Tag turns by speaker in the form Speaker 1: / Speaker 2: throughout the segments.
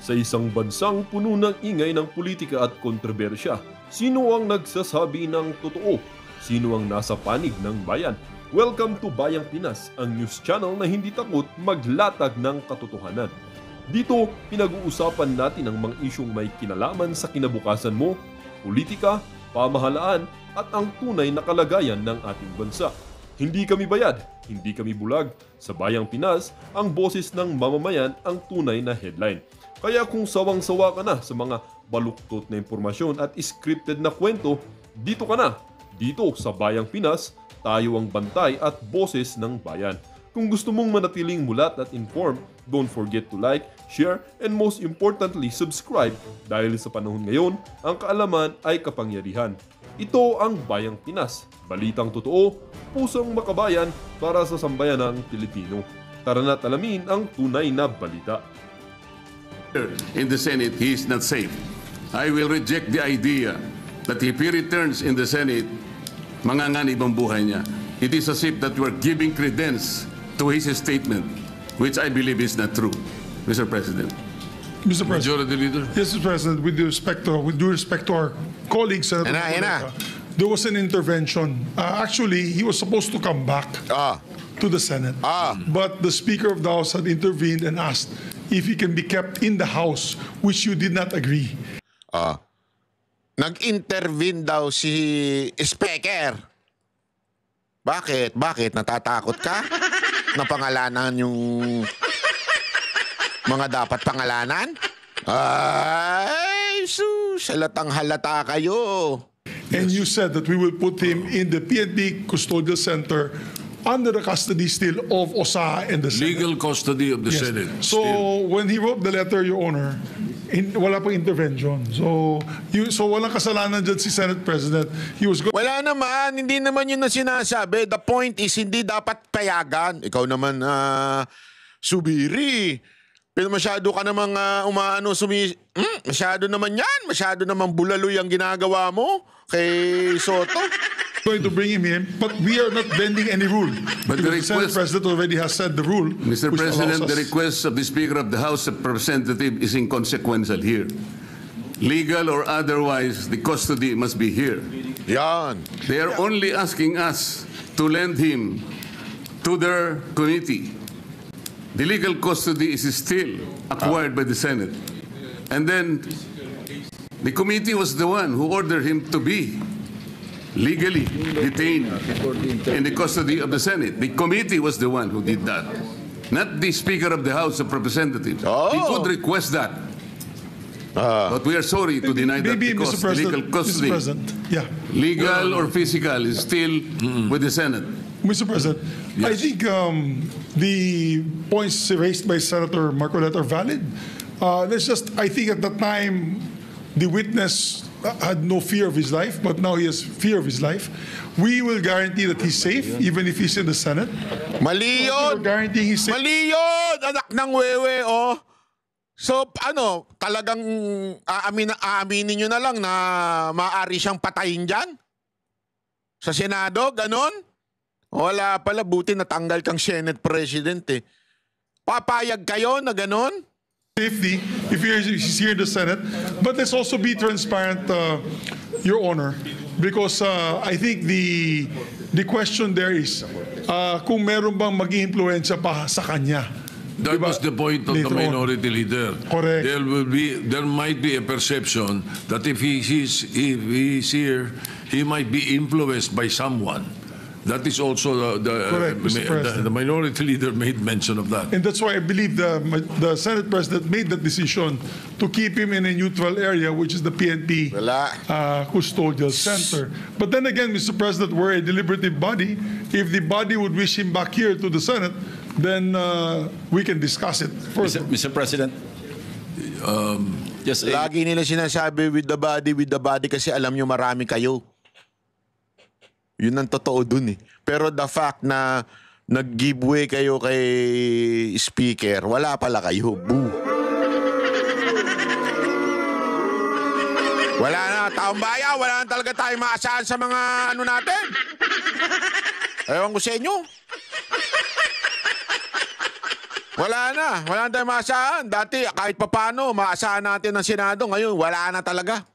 Speaker 1: Sa isang bansang puno ng ingay ng politika at kontrobersya, sino ang nagsasabi ng totoo? Sino ang nasa panig ng bayan? Welcome to Bayang Pinas, ang news channel na hindi takot maglatag ng katotohanan. Dito, pinag-uusapan natin ang mga isyong may kinalaman sa kinabukasan mo, politika, pamahalaan at ang tunay na kalagayan ng ating bansa. Hindi kami bayad, hindi kami bulag. Sa Bayang Pinas, ang boses ng mamamayan ang tunay na headline. Kaya kung sawang-sawa ka na sa mga baluktot na impormasyon at scripted na kwento, dito ka na. Dito sa Bayang Pinas, tayo ang bantay at boses ng bayan. Kung gusto mong manatiling mulat at informed, don't forget to like, share, and most importantly, subscribe dahil sa panahon ngayon, ang kaalaman ay kapangyarihan. Ito ang Bayang Pinas, balitang totoo, pusong makabayan para sa sambayanang Pilipino. Tara na't alamin ang tunay na balita.
Speaker 2: In the Senate, he is not safe. I will reject the idea that if he returns in the Senate, manganganib ang buhay niya. It is as if that we are giving credence to his statement, which I believe is not true, Mr. President.
Speaker 3: Mr. President.
Speaker 4: Majority Leader.
Speaker 3: Yes, Mr. President, with due respect to our colleagues, Senator Marcoleta, there was an intervention. Actually, he was supposed to come back to the Senate. But the Speaker of the House had intervened and asked if he can be kept in the House, which you did not agree.
Speaker 5: Nag-intervene daw si Speaker. Bakit? Bakit? Natatakot ka? Na pangalanan yung mga dapat pangalanan? Ay, sus, halatang halata kayo.
Speaker 3: And you said that we will put him in the PNP Custodial Center under the custody still of OSA and the Senate.
Speaker 4: Legal custody of the Senate.
Speaker 3: So when he wrote the letter, Your Honor, wala pang intervention. So walang kasalanan dyan si Senate President. He was
Speaker 5: Wala naman, hindi naman yun na sinasabi. The point is, hindi dapat payagan. Ikaw naman, subiri. Pero masyado ka namang masyado naman yan. Masyado namang bulaloy ang ginagawa mo kay Soto.
Speaker 3: Going to bring him in, but we are not bending any rule.
Speaker 2: But the
Speaker 3: Senate President already has said the rule.
Speaker 2: Mr. President, the request of the Speaker of the House of Representatives is inconsequential here. Legal or otherwise, the custody must be here.
Speaker 5: Yan.
Speaker 2: They are only asking us to lend him to their committee. The legal custody is still acquired by the Senate. And then, the committee was the one who ordered him to be legally detained in the custody of the Senate. The committee was the one who did that, not the Speaker of the House of Representatives. He could request that. But we are sorry to deny that because the legal custody, legal or physical, is still with the Senate.
Speaker 3: Mr. President, yes. I think the points raised by Senator Marcoleta are valid. I think at the time, the witness had no fear of his life, but now he has fear of his life. We will guarantee that he's safe, even if he's in the Senate.
Speaker 5: Mali yun!
Speaker 3: Guaranteeing he's safe.
Speaker 5: Mali yun! Anak ng wewe, oh! So, talagang aaminin nyo na lang na maaari siyang patayin dyan? Sa Senado, ganon? Wala pala, buti natanggal kang Senate President eh. Papayag kayo na ganon?
Speaker 3: Safety, if he's here in the Senate, but let's also be transparent, Your Honor, because I think the question there is kung meron bang maging influensya pa sa kanya.
Speaker 4: That was the point of the minority leader.
Speaker 3: Correct.
Speaker 4: There might be a perception that if he's here, he might be influenced by someone. That is also the minority leader made mention of that.
Speaker 3: And that's why I believe the Senate President made that decision to keep him in a neutral area, which is the PNP Custodial Center. But then again, Mr. President, we're a deliberative body. If the body would wish him back here to the Senate, then we can discuss it further.
Speaker 6: Mr. President, yes,
Speaker 5: lagi nila sinasabi with the body kasi alam nyo marami kayo. Yun ang totoo dun eh. Pero the fact na nag-giveaway kayo kay Speaker, wala pala kayo. Boo. Wala na, taong bayan, wala na talaga tayo maasahan sa mga natin. Ewan ko sa inyo. Wala na tayong maasahan. Dati kahit papano, maasahan natin ng Senado. Ngayon, wala na talaga.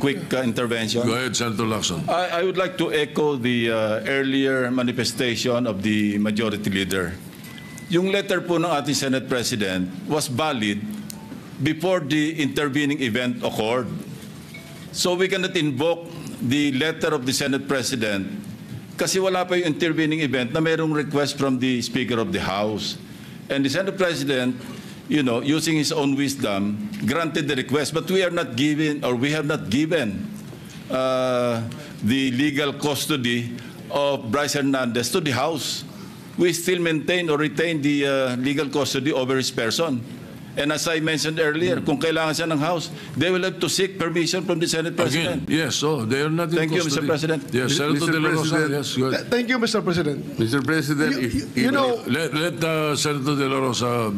Speaker 6: Quick intervention.
Speaker 4: Go ahead, Senator Lacson.
Speaker 6: I would like to echo the earlier manifestation of the majority leader. Yung letter po ng ating Senate President was valid before the intervening event occurred. So we cannot invoke the letter of the Senate President kasi wala pa yung intervening event na mayroong request from the Speaker of the House. And the Senate President, using his own wisdom, granted the request. But we are not given, or we have not given the legal custody of Bryce Hernandez to the House. We still maintain or retain the legal custody over his person. And as I mentioned earlier, kung kailangan siya ng House, they will have to seek permission from the Senate President.
Speaker 4: Again, yes, they are not in
Speaker 6: Thank you,
Speaker 4: custody.
Speaker 6: Mr. President.
Speaker 4: Yes, Senator
Speaker 2: Mr.
Speaker 4: De La Rosa,
Speaker 2: President.
Speaker 4: yes, go ahead.
Speaker 7: Thank you, Mr. President.
Speaker 2: Mr. President,
Speaker 4: Let Senator De La Rosa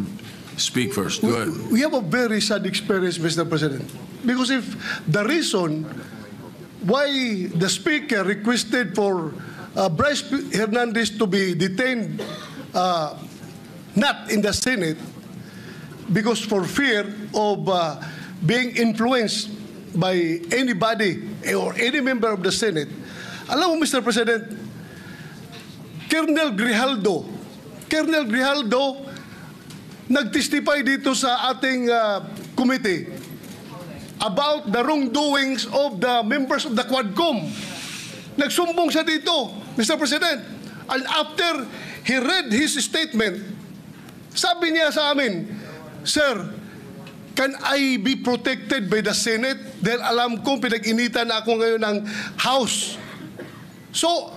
Speaker 4: speak first. Go ahead.
Speaker 7: We have a very sad experience, Mr. President. Because if the reason why the Speaker requested for Bryce Hernandez to be detained not in the Senate, because for fear of being influenced by anybody or any member of the Senate. Alam mo, Mr. President, Colonel Grijaldo nag-testify dito sa ating committee about the wrongdoings of the members of the Quadcom. Nagsumbong siya dito, Mr. President. And after he read his statement, sabi niya sa amin, Sir, can I be protected by the Senate? Dahil alam kong pinag-initan na ako ngayon ng House. So,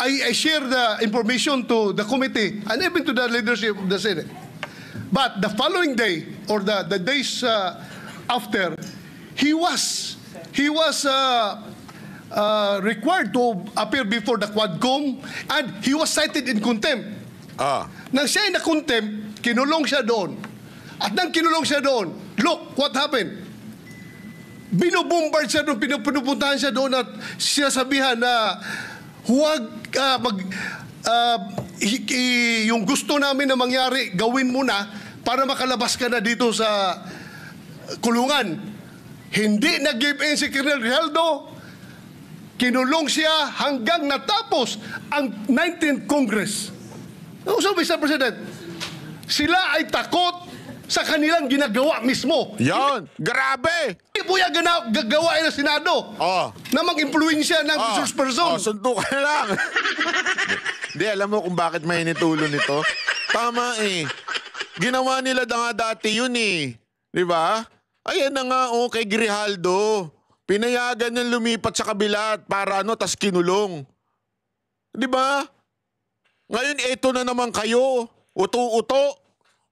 Speaker 7: I share the information to the committee and even to the leadership of the Senate. But the following day, or the days after, he was required to appear before the Quadcom and he was cited in contempt. Nang siya ay na-contempt, kinulong siya doon. At nang kinulong siya doon, look what happened. Binubombard siya doon, pinupuntahan siya doon at siya sabihan na huwag yung gusto namin na mangyari, gawin mo na para makalabas ka na dito sa kulungan. Hindi nag-give in si Colonel Grijaldo. Kinulong siya hanggang natapos ang 19th Congress. So, Mr. President, sila ay takot sa kanilang ginagawa mismo.
Speaker 5: Yon, grabe!
Speaker 7: Hindi po yan gagawain ng Senado na mag-impluensya ng resource person.
Speaker 5: Suntukan lang. Hindi, alam mo kung bakit mainit ulo nito? Tama eh. Ginawa nila na nga dati yun eh. Di ba? Ayan na nga kay Grijaldo. Pinayagan niyang lumipat sa kabila para tas kinulong. Di ba? Ngayon, eto na naman kayo. Uto-uto.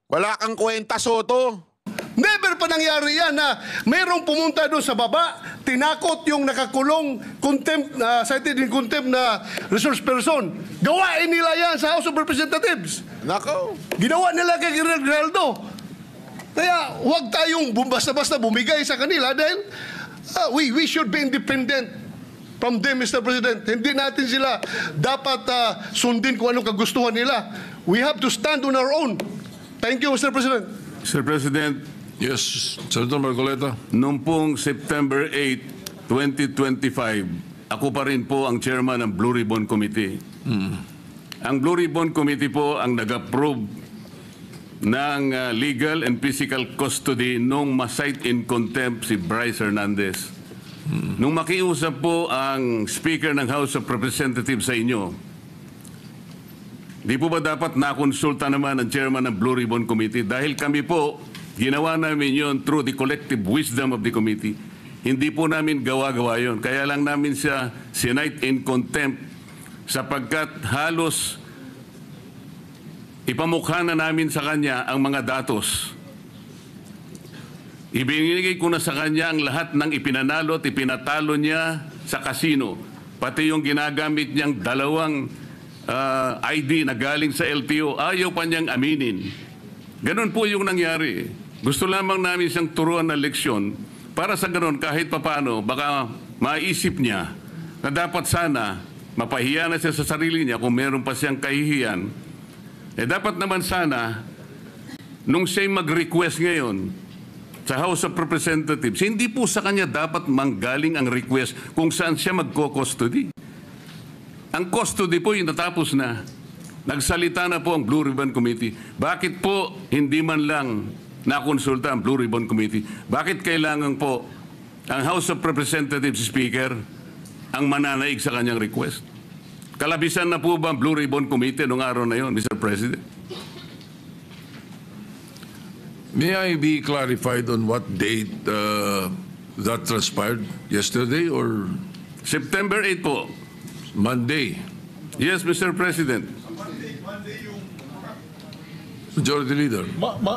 Speaker 5: Wala kang kwenta, Soto.
Speaker 7: Never pa nangyari yan na mayroong pumunta doon sa baba, tinakot yung nakakulong contempt, cited in contempt na resource person. Gawain nila yan sa House of Representatives.
Speaker 5: Nako.
Speaker 7: Ginawa nila kay Colonel Grijaldo. Kaya huwag tayong basta-basta bumigay sa kanila dahil we should be independent from them, Mr. President. Hindi natin sila dapat sundin kung anong kagustuhan nila. We have to stand on our own. Thank you, Mr. President.
Speaker 2: Mr. President,
Speaker 4: Yes, Senator Marcoleta.
Speaker 2: noong pong September 8, 2025, ako pa rin po ang chairman ng Blue Ribbon Committee. Ang Blue Ribbon Committee po ang nag-approve ng legal and physical custody nung ma-cite in contempt si Bryce Hernandez. Nung makiusap po ang Speaker ng House of Representatives sa inyo, di po ba dapat nakonsulta naman ang chairman ng Blue Ribbon Committee? Dahil kami po, ginawa namin yon through the collective wisdom of the committee. Hindi po namin gawa-gawa yon. Kaya lang namin siya cite in contempt sapagkat halos ipamukha na namin sa kanya ang mga datos. Ibinigay ko na sa kanya ang lahat ng ipinanalo at ipinatalo niya sa kasino. Pati yung ginagamit niyang dalawang ID na galing sa LTO, ayaw pa niyang aminin. Ganun po yung nangyari. Gusto lamang namin siyang turuan ng leksyon para sa ganun kahit papano baka maisip niya na dapat sana mapahiya na siya sa sarili niya kung meron pa siyang kahihiyan. dapat naman sana, nung siya mag-request ngayon sa House of Representatives, hindi po sa kanya dapat manggaling ang request kung saan siya magko-custody. Ang custody po yung natapos na. Nagsalita na po ang Blue Ribbon Committee. Bakit po hindi man lang nakonsulta ang Blue Ribbon Committee? Bakit kailangan po ang House of Representatives Speaker ang mananaig sa kanyang request? Kalabisan na po ba ang Blue Ribbon Committee noong araw na yon, Mr. President?
Speaker 4: May I be clarified on what date that transpired? Yesterday or
Speaker 2: September 8 po.
Speaker 4: Monday?
Speaker 2: Yes, Mr. President.
Speaker 4: Majority Leader.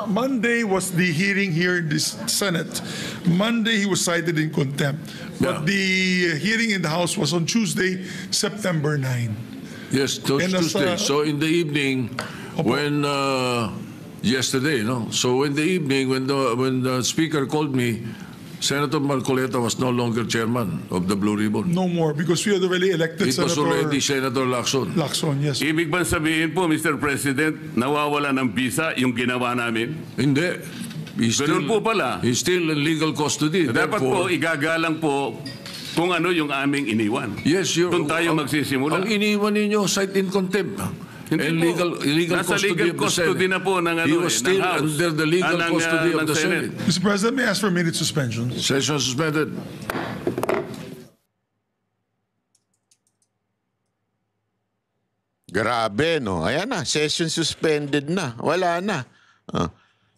Speaker 3: Monday was the hearing here in the Senate. Monday he was cited in contempt. But the hearing in the House was on Tuesday, September 9.
Speaker 4: Yes, Tuesday. So in the evening, when yesterday, no. So in the evening, when the Speaker called me, Senator Marcoleta was no longer chairman of the Blue Ribbon.
Speaker 3: No more, because we had already elected
Speaker 4: It was
Speaker 3: Senator
Speaker 4: already Senator Lacson.
Speaker 3: Lacson, yes.
Speaker 2: Ibig bang sabihin po, Mr. President, nawawala ng visa yung ginawa namin?
Speaker 4: Hindi.
Speaker 2: Ganun po pala.
Speaker 4: He's still in legal custody.
Speaker 2: Dapat po, igagalang po kung ano yung aming iniwan.
Speaker 4: Yes,
Speaker 2: Doon tayo magsisimula.
Speaker 4: Ang iniwan ninyo, cite in contempt.
Speaker 2: Hindi
Speaker 4: And
Speaker 2: po.
Speaker 4: legal
Speaker 2: Nasa
Speaker 4: custody
Speaker 2: legal
Speaker 4: of the
Speaker 2: custody
Speaker 4: Senate.
Speaker 2: na po ng,
Speaker 4: He was still
Speaker 2: ng House.
Speaker 4: under the legal custody of
Speaker 2: ng
Speaker 4: the Senate.
Speaker 3: Mr. President, may I ask for a minute suspension?
Speaker 4: Session suspended.
Speaker 5: Grabe, no? Ayan na, session suspended na. Wala na.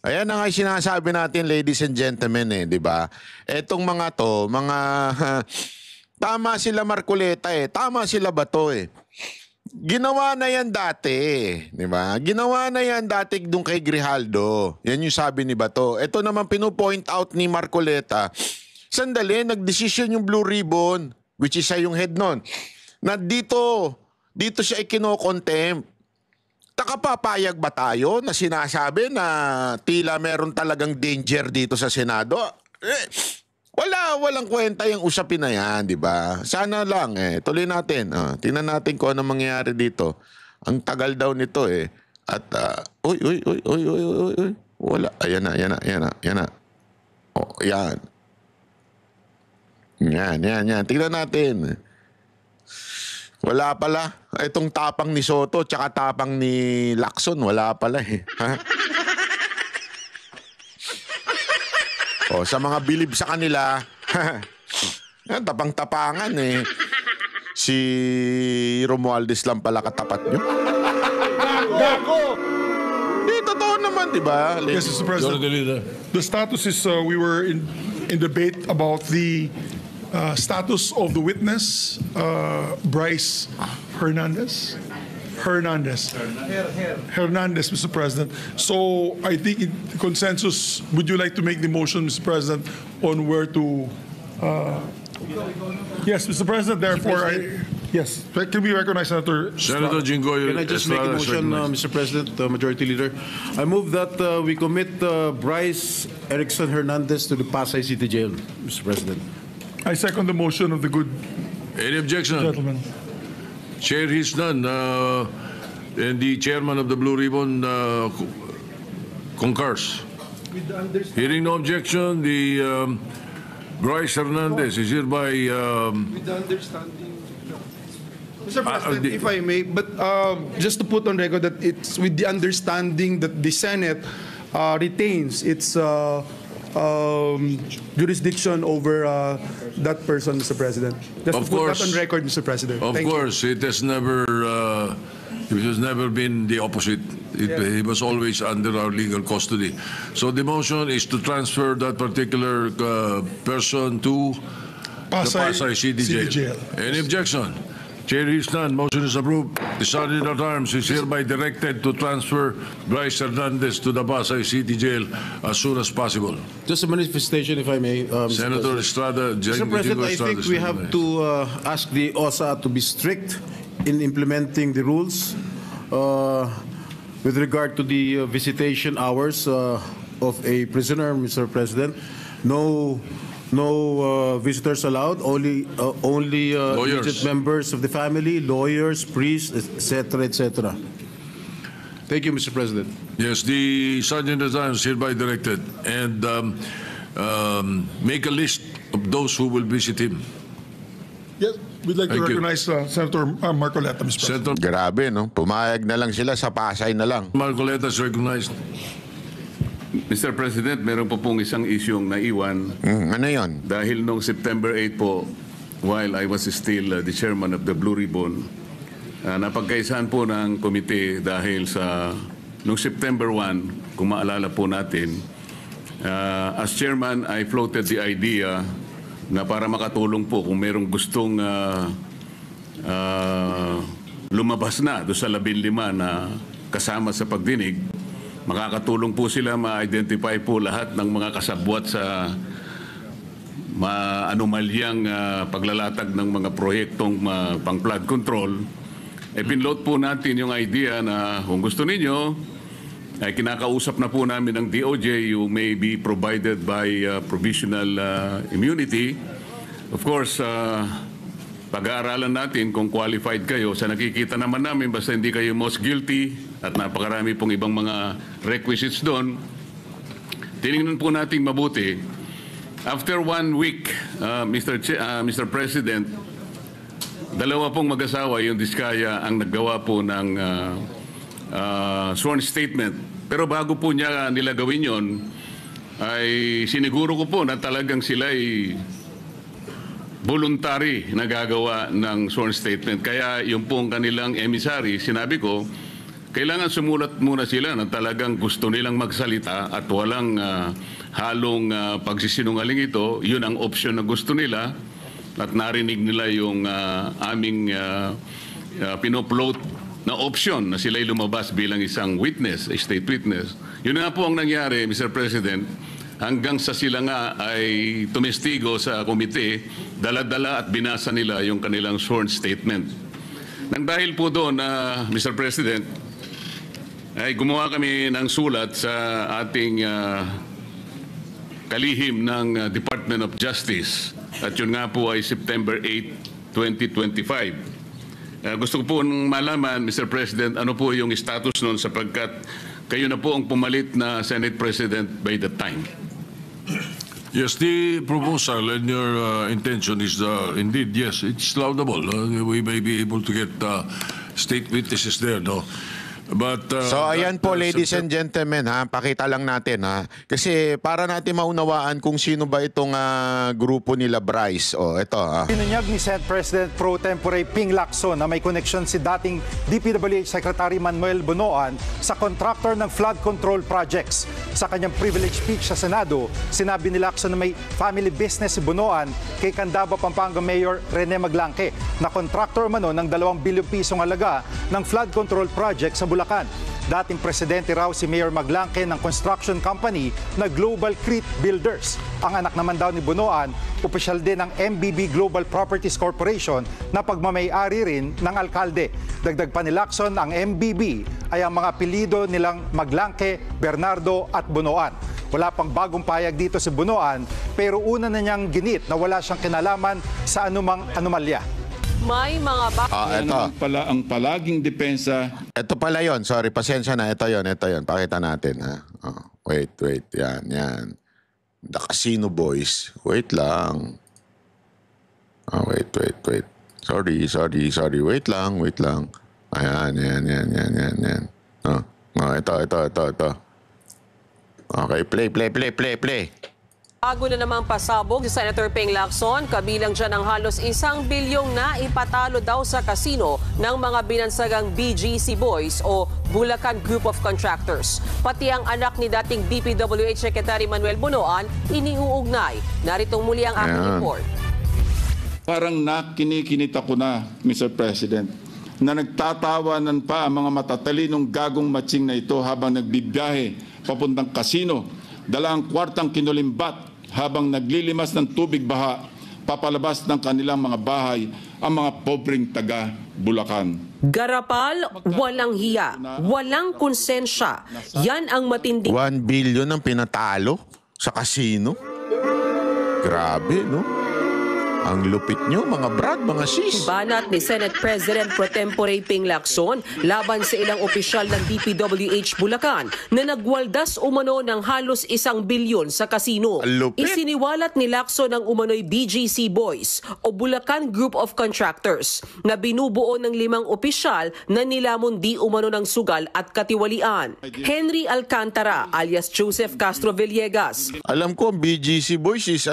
Speaker 5: Ayan na nga yung sinasabi natin, ladies and gentlemen, di ba? Etong mga to, tama sila Marcoleta tama sila Bato Ginawa na yan dati, di ba? Ginawa na yan dati doon kay Grijaldo. Yan yung sabi ni Bato. Ito naman pinupoint out ni Marcoleta. Sandali, nagdesisyon yung Blue Ribbon, which is siya yung head nun, na dito siya ikino-contempt. Takapapayag ba tayo na sinasabi na tila meron talagang danger dito sa Senado? Walang kwenta yung usapin na yan, di ba? Sana lang, tuloy natin. Tingnan natin kung ano mangyayari dito. Ang tagal daw nito At, uy. Wala. Ayan na. Oh, yan. Yan. Tingnan natin. Wala pala. Itong tapang ni Soto tsaka tapang ni Lacson, wala pala Ha? Sa mga bilib sa kanila, tapang-tapangan Si Romualdez lang pala katapat nyo. Gago! Totoo naman, di ba?
Speaker 3: Yes, Mr. President. The status is we were in debate about the status of the witness, Bryce Hernandez, Mr. President. So I think in consensus, would you like to make the motion, Mr. President, on where to... yes, Mr. President, therefore, yes. Can we recognize Senator
Speaker 4: Jinggoy?
Speaker 8: Can I just make a motion, Mr. President, Majority Leader? I move that we commit Bryce Erickson Hernandez to the Pasay City Jail, Mr. President.
Speaker 3: I second the motion of the good
Speaker 4: Any objection?
Speaker 3: gentleman.
Speaker 4: Chair is none. And the chairman of the Blue Ribbon concurs. Hearing no objection, the Bryce Hernandez is hereby...
Speaker 9: with the understanding... Mr. President, if I may, but just to put on record that it's with the understanding that the Senate retains its jurisdiction over that person, Mr. President. Just
Speaker 4: Of
Speaker 9: to put
Speaker 4: course.
Speaker 9: that on record, Mr. President.
Speaker 4: Of
Speaker 9: Thank you.
Speaker 4: course, it has never been the opposite. He was always under our legal custody. So the motion is to transfer that particular person to the Pasay City Jail. Any objection? Chair is none. Motion is approved. The Sergeant at Arms is hereby directed to transfer Bryce Hernandez to the Pasay City Jail as soon as possible.
Speaker 8: Just a manifestation, if I may, Mr.
Speaker 4: Senator
Speaker 8: President.
Speaker 4: Estrada,
Speaker 8: Mr. President, I think we have to ask the OSA to be strict in implementing the rules with regard to the visitation hours of a prisoner, Mr. President. No visitors allowed. Only
Speaker 4: Lawyers.
Speaker 8: immediate members of the family, lawyers, priests, etc., etc. Thank you, Mr. President.
Speaker 4: Yes, the Sergeant at Arms hereby directed, and make a list of those who will visit him.
Speaker 3: Yes, we'd like to
Speaker 4: Thank you.
Speaker 3: recognize Senator Marcoleta, Mr. President.
Speaker 5: Grabe, no? Pumayag na lang sila, sa Pasay na lang.
Speaker 4: Marcoleta is recognized.
Speaker 2: Mr. President, meron po pong isang isyong naiwan.
Speaker 5: Ano yon?
Speaker 2: Dahil noong September 8 po, while I was still the chairman of the Blue Ribbon, napagkaisahan po ng komite dahil sa noong September 1, kung maalala po natin, as chairman, I floated the idea na para makatulong po kung merong gustong lumabas na doon sa 15 na kasama sa pagdinig, makakatulong po sila ma-identify po lahat ng mga kasabwat sa anomalyang paglalatag ng mga proyektong pang flood control. Pinload po natin yung idea na kung gusto ninyo, ay kinakausap na po namin ng DOJ, you may be provided by provisional immunity. Of course, pag-aaralan natin kung qualified kayo. Sa nakikita naman namin, basta hindi kayo most guilty at napakarami pong ibang mga requisites doon, tinignan po natin mabuti. After 1 week, Mr. President, dalawa pong mag-asawa, yung Diskaya, ang naggawa po ng sworn statement. Pero bago po nila gawin yon, ay siniguro ko po na talagang sila ay voluntary na gagawa ng sworn statement. Kaya yung pong kanilang emissary, sinabi ko, kailangan sumulat muna sila na talagang gusto nilang magsalita at walang halong pagsisinungaling ito. Yun ang option na gusto nila at narinig nila yung aming pinupload na option na sila'y lumabas bilang isang witness, a state witness. Yun nga po ang nangyari, Mr. President, hanggang sa sila nga ay tumestigo sa komite, dala-dala at binasa nila yung kanilang sworn statement. Nang dahil po doon, Mr. President, ay gumawa kami ng sulat sa ating kalihim ng Department of Justice. At yun nga po ay September 8, 2025. Gusto ko po malaman, Mr. President, ano po yung status noon sapagkat kayo na po ang pumalit na Senate President by that time.
Speaker 4: Yes, the proposal and your intention is indeed, yes, it's laudable. We may be able to get state witnesses there, no? But,
Speaker 5: so ayan po, ladies and gentlemen, pakita lang natin kasi para natin maunawaan kung sino ba itong grupo nila Bryce. Ito
Speaker 10: Binunyag ni Senate President Pro Tempore Ping Lacson na may connection si dating DPWH Secretary Manuel Bonoan sa contractor ng flood control projects. Sa kanyang privilege speech sa Senado, sinabi ni Lacson na may family business si Bonoan kay Candaba, Pampanga Mayor Rene Maglangke na contractor umano ng 2 bilyong pisong halaga ng flood control project sa Bulacan. Dating presidente raw si Mayor Maglangke ng construction company na Global Crete Builders. Ang anak naman daw ni Bonoan, opisyal din ng MBB Global Properties Corporation na pagmamay-ari rin ng alkalde. Dagdag pa ni Lacson, ang MBB ay ang mga apelyido nilang Maglangke, Bernardo at Bonoan. Wala pang bagong payag dito si Bonoan pero una na niyang ginit na wala siyang kinalaman sa anumang anomalya.
Speaker 11: May mga
Speaker 5: ito
Speaker 6: pala ang palaging depensa.
Speaker 5: Ito pala yon. Sorry, pasensya na. Ito yon. Pakita natin. Wait. Yan. The Casino Boys. Wait lang. Wait. Sorry. Wait lang. Ayan. Ito. Okay, play.
Speaker 11: Bago na namang pasabog si Senator Ping Lacson, kabilang dyan ang halos 1 bilyong na ipatalo daw sa kasino ng mga binansagang BGC Boys o Bulacan Group of Contractors. Pati ang anak ni dating DPWH Secretary Manuel Bonoan iniuugnay. Naritong muli ang aking report.
Speaker 6: Parang nakinikinita ko na, Mr. President, na nagtatawanan pa ang mga matatalinong gagong matching na ito habang nagbibiyahe papuntang kasino, dala ang kwartang kinulimbat habang naglilimas ng tubig baha, papalabas ng kanilang mga bahay ang mga pobreng taga Bulacan.
Speaker 11: Garapal, walang hiya, walang konsensya. Yan ang matinding
Speaker 5: 1 billion ang pinatalo sa kasino. Grabe, no? Ang lupit nyo, mga brad, mga sis.
Speaker 11: Banat ni Senate President Pro Tempore Ping Lacson laban sa ilang opisyal ng DPWH Bulacan na nagwaldas umano ng halos 1 bilyon sa kasino.
Speaker 5: Lupit.
Speaker 11: Isiniwalat ni Lacson ang umano'y BGC Boys o Bulacan Group of Contractors na binubuo ng 5 opisyal na nilamon di umano ng sugal at katiwalian. Henry Alcantara alias Joseph Castro Villegas.
Speaker 5: Alam ko, BGC Boys is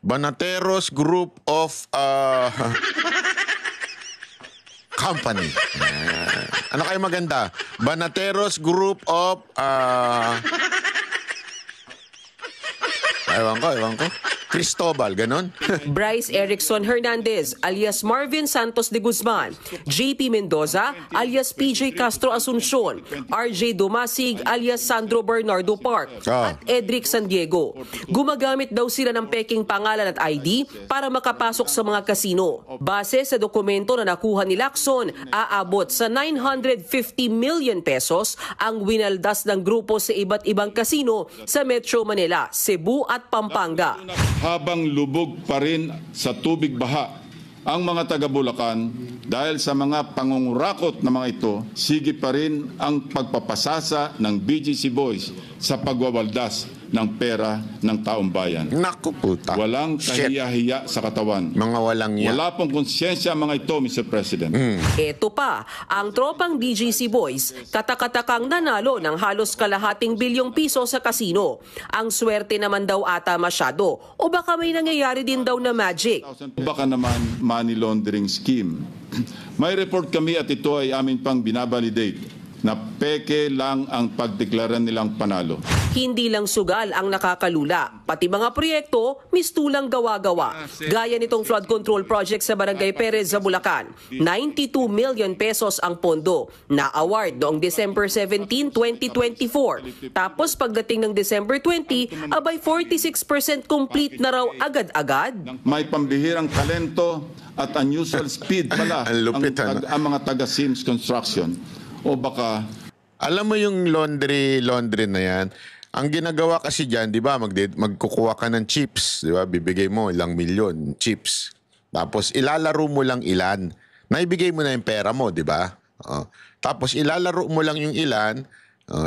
Speaker 5: Banateros Group of Company. Ano kayo maganda? Banateros Group of ewan ko. Cristobal, ganon?
Speaker 11: Bryce Erickson Hernandez alias Marvin Santos de Guzman, JP Mendoza alias PJ Castro Asuncion, RJ Dumasig alias Sandro Bernardo Park at Edric San Diego. Gumagamit daw sila ng peking pangalan at ID para makapasok sa mga kasino. Base sa dokumento na nakuha ni Lacson, aabot sa 950 million pesos ang winaldas ng grupo sa iba't ibang kasino sa Metro Manila, Cebu at Pampanga.
Speaker 6: Habang lubog pa rin sa tubig baha ang mga taga-Bulacan dahil sa mga pangungurakot na mga ito, sige pa rin ang pagpapasasa ng BGC Boys sa pagwawaldas ng pera ng taong bayan.
Speaker 5: Naku puta.
Speaker 6: Walang kahiya-hiya sa katawan.
Speaker 5: Mga walang ya.
Speaker 6: Wala pong konsyensya mga ito, Mr. President.
Speaker 11: Ito pa, ang tropang BGC Boys katakatakang nanalo ng halos kalahating bilyong piso sa kasino. Ang swerte naman daw ata masyado o baka may nangyayari din daw na magic.
Speaker 6: Baka naman money laundering scheme. May report kami at ito ay amin pang binabalidate na peke lang ang pagdeklara nilang panalo.
Speaker 11: Hindi lang sugal ang nakakalula, pati mga proyekto mistulang gawa-gawa. Gaya nitong flood control project sa Barangay Perez sa Bulacan. 92 million pesos ang pondo, na-award noong December 17, 2024. Tapos pagdating ng December 20, abay 46% complete na raw agad-agad.
Speaker 6: May pambihirang talento at unusual speed pala ang mga taga-Sims Construction. O baka
Speaker 5: alam mo yung laundry na yan, ang ginagawa kasi diyan, 'di ba, magkukuha ka ng chips, 'di ba? Bibigay mo ilang milyon chips. Tapos ilalaro mo lang ilan. Naibigay mo na yung pera mo, 'di ba? Tapos ilalaro mo lang yung ilan.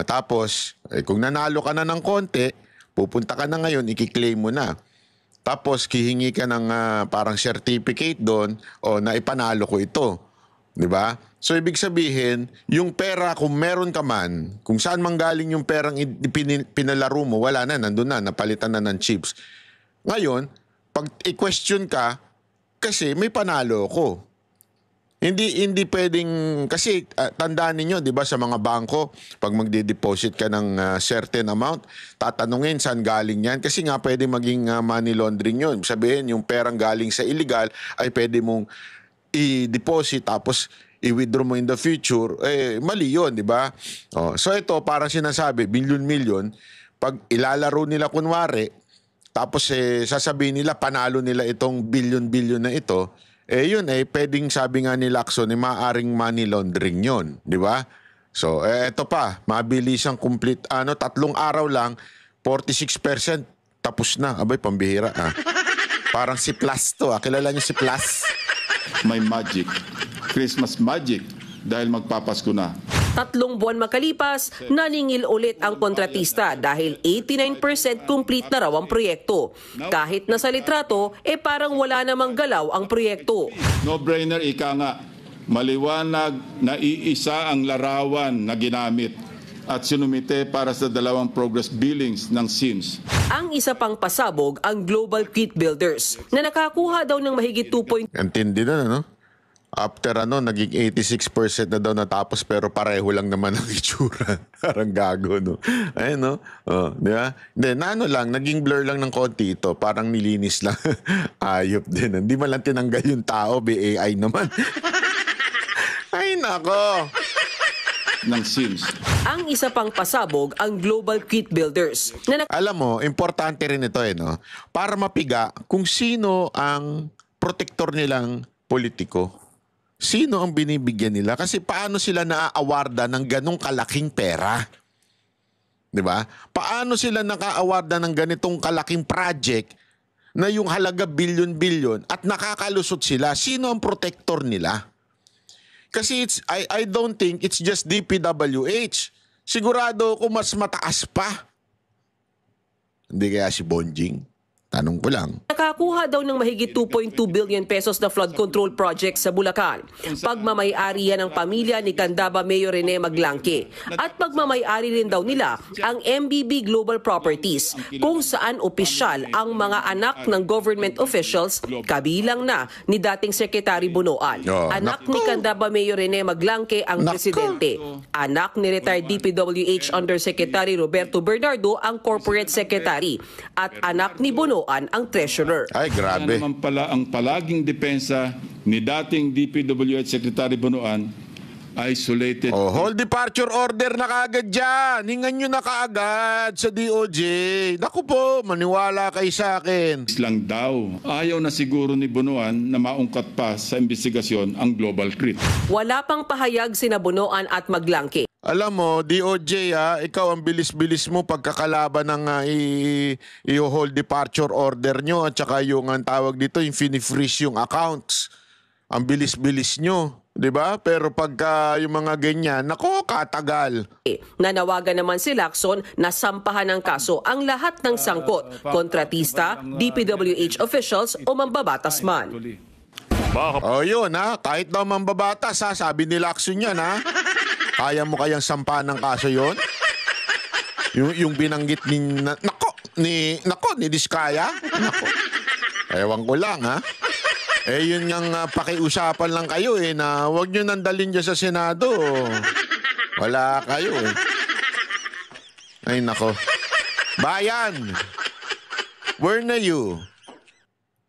Speaker 5: Tapos kung nanalo ka na ng konti, pupunta ka na ngayon, i-claim mo na. Tapos hihingi ka ng parang certificate doon o na ipanalo ko ito. 'Di ba? So ibig sabihin, yung pera kung meron ka man, kung saan manggaling yung perang pinalaro mo, wala na, nandun na, napalitan na ng chips. Ngayon, pag i-question ka, kasi may panalo ko. Hindi pwedeng, kasi tandaan ninyo, 'di ba, sa mga bangko, pag magde-deposit ka ng certain amount, tatanungin saan galing 'yan kasi nga pwede maging money laundering 'yon. Sabihin, yung perang galing sa illegal ay pwede mong i-deposit tapos i-withdraw mo in the future, mali yun, di ba? So ito, parang sinasabi, milyon-milyon, pag ilalaro nila kunwari, tapos sasabihin nila, panalo nila itong bilyon-bilyon na ito, yun, pwedeng sabi nga ni Lacson, maaaring money laundering yun, di ba? So, ito pa, mabilis ang complete, 3 araw lang, 46%, tapos na. Abay, pambihira, Parang si Plus to, kilala niyo si Plus?
Speaker 6: May magic. Christmas magic dahil magpapasko na.
Speaker 11: 3 buwan makalipas, naningil ulit ang kontratista dahil 89% complete na raw ang proyekto. Kahit nasa litrato, parang wala namang galaw ang proyekto.
Speaker 6: No-brainer, ika nga, maliwanag na iisa ang larawan na ginamit at sinumite para sa 2 progress billings ng SIMS.
Speaker 11: Ang isa pang pasabog ang Global Kit Builders na nakakuha daw ng mahigit 2.
Speaker 5: Antindi na, no? After naging 86% na daw natapos pero pareho lang naman ang itsura. Parang gago, no? Ayun, no? Di ba? Hindi, lang, naging blur lang ng konti ito. Parang nilinis lang. Ayop din. Hindi man lang tinanggal yung tao, BAI naman. Ay, nako!
Speaker 6: Ng SIMS.
Speaker 11: Ang isa pang pasabog ang Global Kit Builders.
Speaker 5: Alam mo, importante rin ito, no? Para mapiga kung sino ang protector nilang politiko. Sino ang binibigyan nila? Kasi paano sila na-awarda ng ganong kalaking pera? Di ba? Paano sila naka-awarda ng ganitong kalaking project na yung halaga bilyon-bilyon at nakakalusot sila, sino ang protector nila? Kasi I don't think it's just DPWH. Sigurado ko mas mataas pa. Hindi kaya si Bonjing? Tanong ko lang.
Speaker 11: Nakakuha daw ng mahigit 2.2 billion pesos na flood control project sa Bulacan. Pagmamay-ari yan ng pamilya ni Candaba Mayor Rene Maglangke. At pagmamay-ari rin daw nila ang MBB Global Properties, kung saan opisyal ang mga anak ng government officials, kabilang na ni dating Secretary Bunoan. Anak ni Candaba Mayor Rene Maglangke ang presidente. Anak ni retired DPWH Undersecretary Roberto Bernardo ang corporate secretary. At anak ni Bunoan ang treasurer.
Speaker 5: Ay, grabe.
Speaker 6: Ano naman pala ang palaging depensa ni dating DPWH Secretary Bunoan, isolated.
Speaker 5: Hold departure order na kaagad dyan. Hingan nyo na kaagad sa DOJ. Naku po, maniwala kayo sa akin.
Speaker 6: Lang daw. Ayaw na siguro ni Bunoan na maungkat pa sa investigasyon ang global threat.
Speaker 11: Wala pang pahayag sina Bunoan at Maglangke.
Speaker 5: Alam mo, DOJ, ikaw ang bilis-bilis mo pagkakalaban ng i-hold departure order nyo at saka yung ang tawag dito, yung fini-freeze yung accounts. Ang bilis-bilis nyo, di ba? Pero pagka yung mga ganyan, nako, katagal.
Speaker 11: Nanawagan naman si Lacson na sampahan ng kaso ang lahat ng sangkot, kontratista, DPWH officials o mambabatas man.
Speaker 5: Yun kahit daw mambabatas sabi ni Lacson yan Kaya mo kayang sampahan ng kaso yon? Yung binanggit ni Diskaya? Nako. Ewan ko lang yun yung pakiusapan lang kayo na huwag nyo nandalin dyan sa Senado. Wala kayo Ay nako. Bayan! Where na you?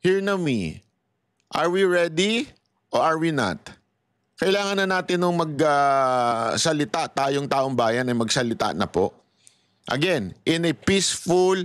Speaker 5: Hear na me. Are we ready or are we not? Kailangan na natin nung magsalita, tayong taong bayan ay magsalita na po. Again, in a peaceful